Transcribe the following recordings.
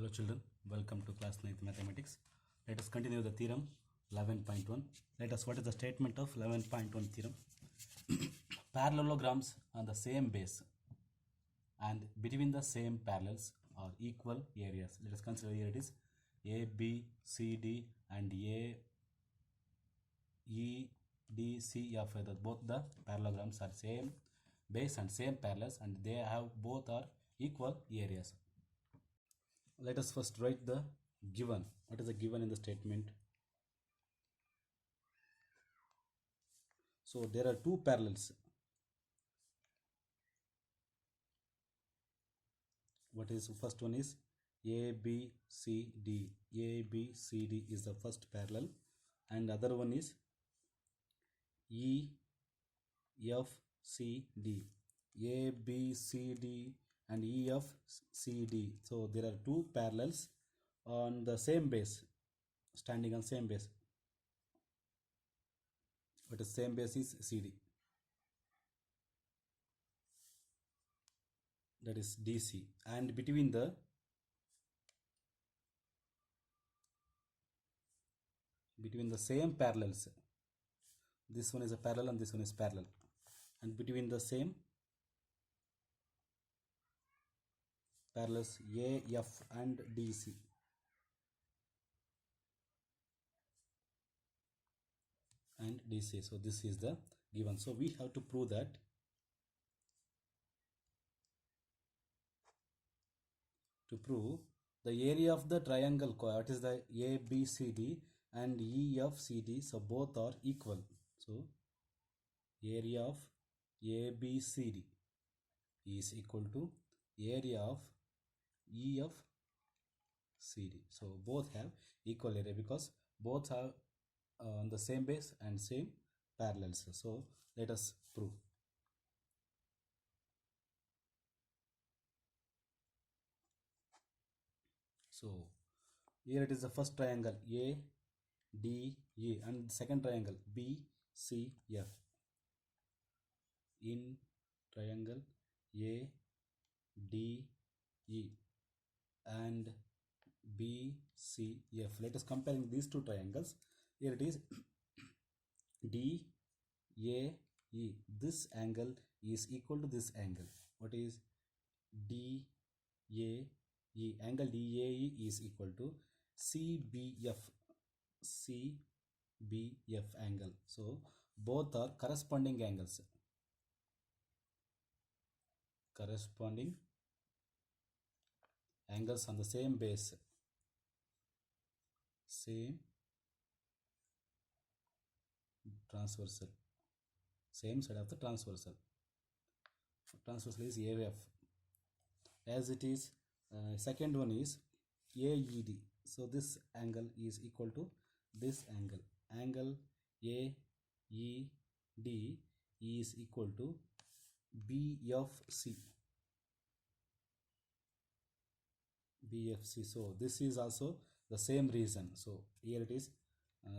Hello children, welcome to class 9th mathematics. Let us continue the theorem 11.1. What is the statement of 11.1 theorem? Parallelograms on the same base and between the same parallels are equal areas. Let us consider here it is A, B, C, D and A, E, D, C, F. Both the parallelograms are same base and same parallels and they have both are equal areas. Let us first write the given. What is the given in the statement? So there are two parallels. What is first one is A, B, C, D. A, B, C, D is the first parallel and other one is E, F, C, D. A, B, C, D and E, F, C, D. So there are two parallels on the same base, standing on same base. But the same base is CD. That is DC, and between the same parallels, this one is a parallel and this one is parallel, and between the same parallels AF and DC. And DC. So this is the given. So we have to prove that the area of the triangle, what is the ABCD and EFCD, so both are equal. So area of ABCD is equal to area of EFCD. So both have equal area because both have on the same base and same parallels. So let us prove. So here it is the first triangle ADE and second triangle BCF. In triangle ADE and BCF, let us comparing these two triangles. Here it is DAE. This angle is equal to this angle. What is DAE? Angle DAE is equal to CBF angle. So both are corresponding angles. Corresponding angles on the same base. Same transversal. Same side of the transversal. Transversal is AF. As it is, second one is AED. So this angle is equal to this angle. Angle AED is equal to BFC. So this is also the same reason. So here it is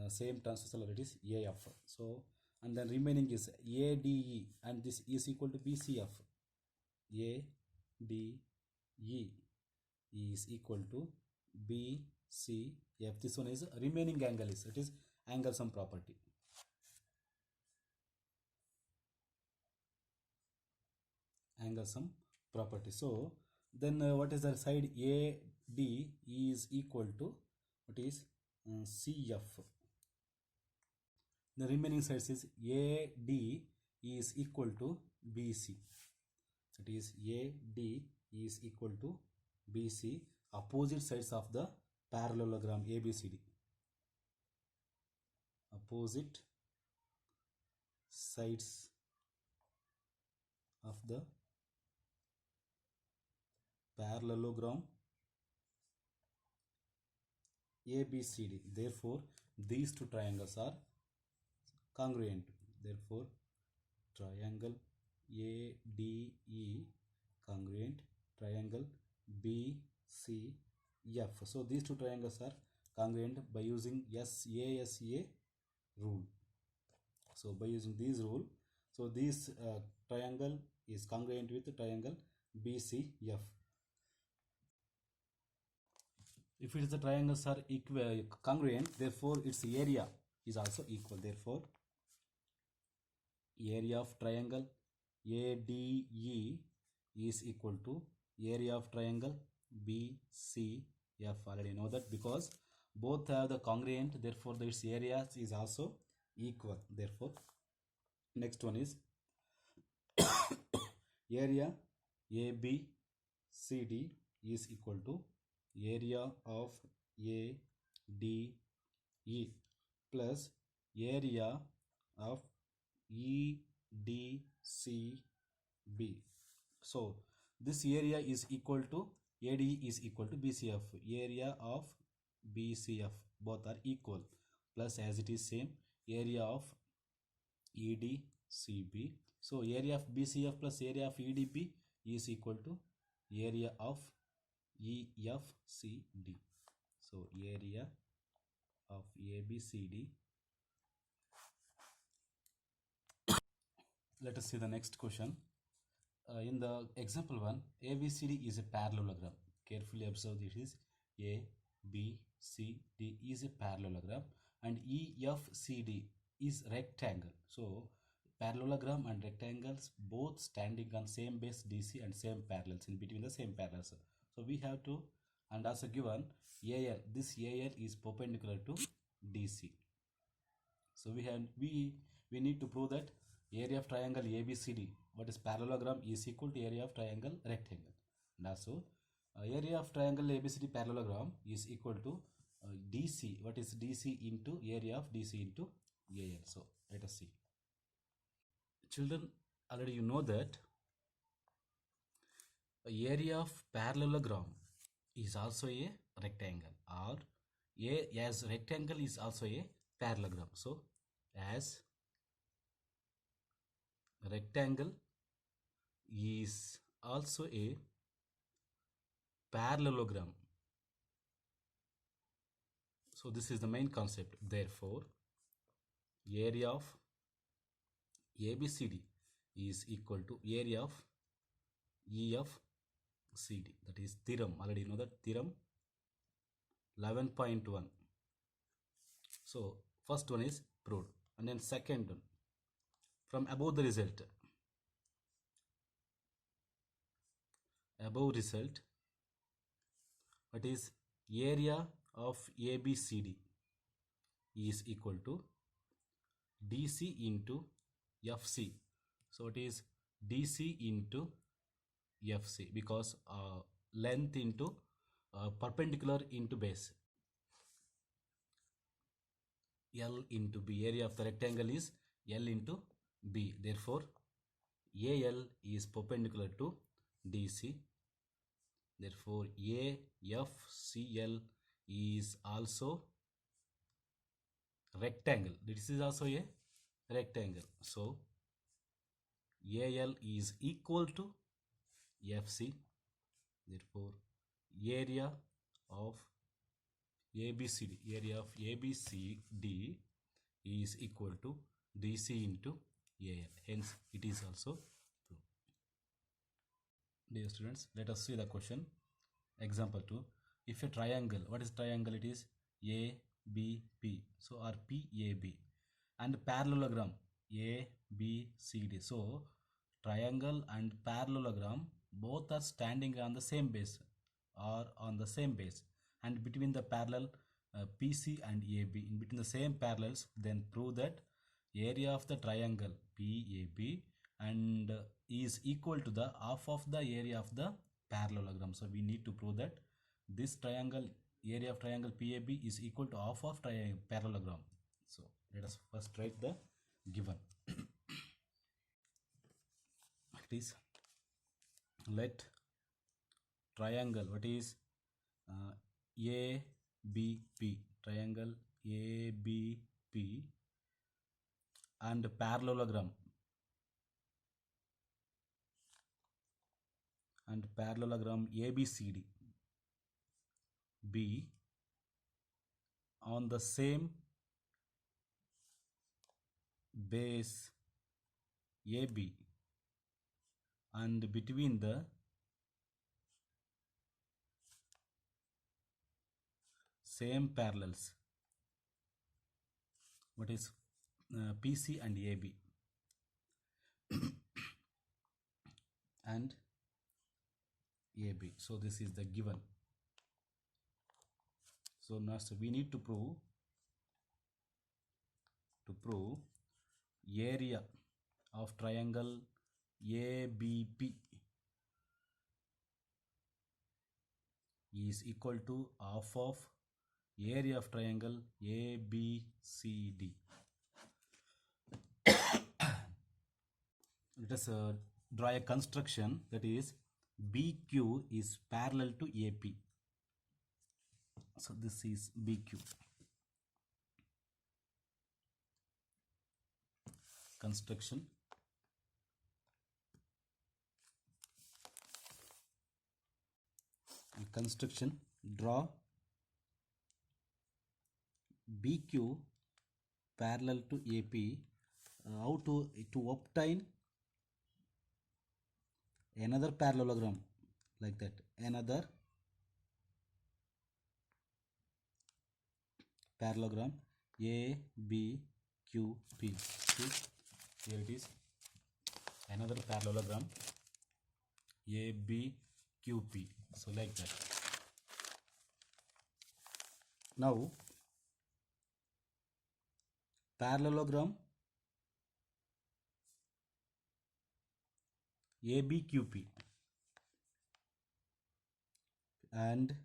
same transversal, it is AF. So and then remaining is ADE and this is equal to BCF. ADE is equal to BCF. This one is remaining angle, is it is angle sum property. Angle sum property. So then what is the side AD is equal to what is CF. The remaining sides is AD is equal to BC. That is AD is equal to BC, opposite sides of the parallelogram ABCD. Opposite sides of the parallelogram ABCD. Therefore, these two triangles are congruent. Therefore, triangle ADE congruent, triangle BCF. So these two triangles are congruent by using SASA rule. So by using this rule, so this triangle is congruent with the triangle BCF. If it is the triangles are equal congruent, therefore its area is also equal. Therefore area of triangle ADE is equal to area of triangle BCF. Already know that because both have the congruent, therefore its area is also equal. Therefore next one is area ABCD is equal to area of ADE plus area of EDCB. So this area is equal to ADE is equal to BCF. Area of BCF both are equal plus as it is same area of EDCB. So area of BCF plus area of EDB is equal to area of EFCD. So area of ABCD. Let us see the next question. In the example 1, ABCD is a parallelogram. Carefully observe this is ABCD is a parallelogram and EFCD is rectangle. So parallelogram and rectangles both standing on same base DC and same parallels in between the same parallels. So we have to, and also given AL, this AL is perpendicular to DC. So we need to prove that area of triangle ABCD, what is parallelogram, is equal to area of triangle rectangle. And also area of triangle ABCD parallelogram is equal to DC, what is DC into area of DC into AL. So let us see. Children, already you know that area of parallelogram is also a rectangle, or as rectangle is also a parallelogram. So as rectangle is also a parallelogram. So this is the main concept. Therefore area of ABCD is equal to area of EFCD. That is theorem. Already you know that theorem 11.1. So first one is proved, and then second one, from above result, what is area of ABCD is equal to DC into FC. So it is DC into FC because length into perpendicular into base. L into B, area of the rectangle is L into B. Therefore AL is perpendicular to DC. Therefore AFCL is also rectangle. This is also a rectangle. So AL is equal to FC. Therefore area of ABCD, is equal to DC into AL. Hence it is also true. Dear students, let us see the question. Example 2. If a triangle, what is triangle? It is ABP. So or PAB, and parallelogram ABCD. So triangle and parallelogram both are standing on the same base or on the same base, and between the parallel PC and AB, in between the same parallels, then prove that area of the triangle PAB and is equal to the half of the area of the parallelogram. So we need to prove that this triangle, area of triangle PAB is equal to half of parallelogram. So let us first write the given. It is, let triangle, what is ABP, triangle ABP and parallelogram ABCD be on the same base AB and between the same parallels. What is PC and AB and AB. So this is the given. So now we need to prove area of triangle ABP is equal to half of area of triangle ABCD. Let us draw a construction, that is BQ is parallel to AP. So this is BQ. Construction. Draw BQ parallel to AP. How to obtain another parallelogram like that, another parallelogram ABQP. See, here it is, another parallelogram ABQP. So like that. Now parallelogram ABQP and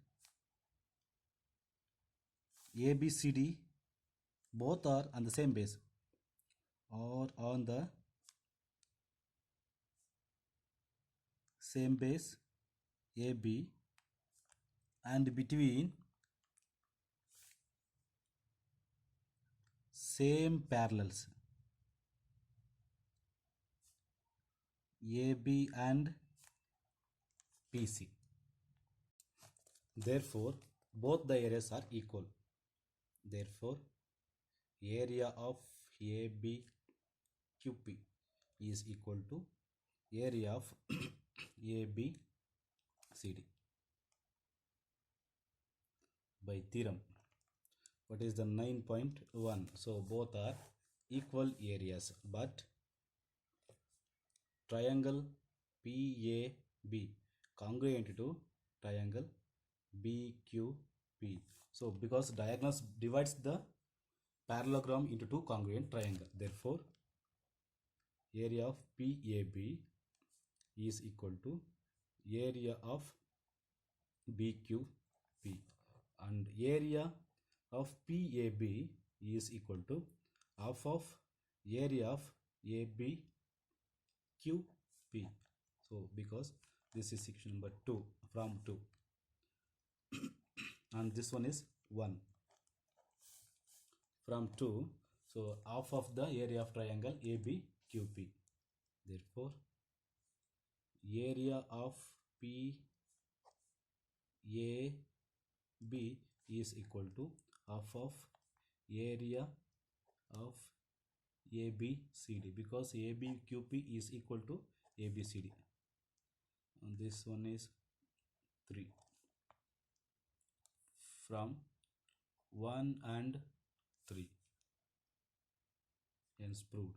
ABCD both are on the same base or on the same base AB, and between same parallels AB and PC. Therefore both the areas are equal. Therefore area of ABQP is equal to area of ABCD by theorem. What is the 9.1? So both are equal areas, but triangle PAB congruent to triangle BQP. So because diagonals divides the parallelogram into two congruent triangle, therefore area of PAB is equal to area of BQP, and area of PAB is equal to half of area of ABQP. So because this is section number 2 from 2 and this one is 1 from 2. So half of the area of triangle ABQP. Therefore area of PAB is equal to half of area of ABCD, because ABQP is equal to ABCD, and this one is 3 from 1 and 3, hence proved.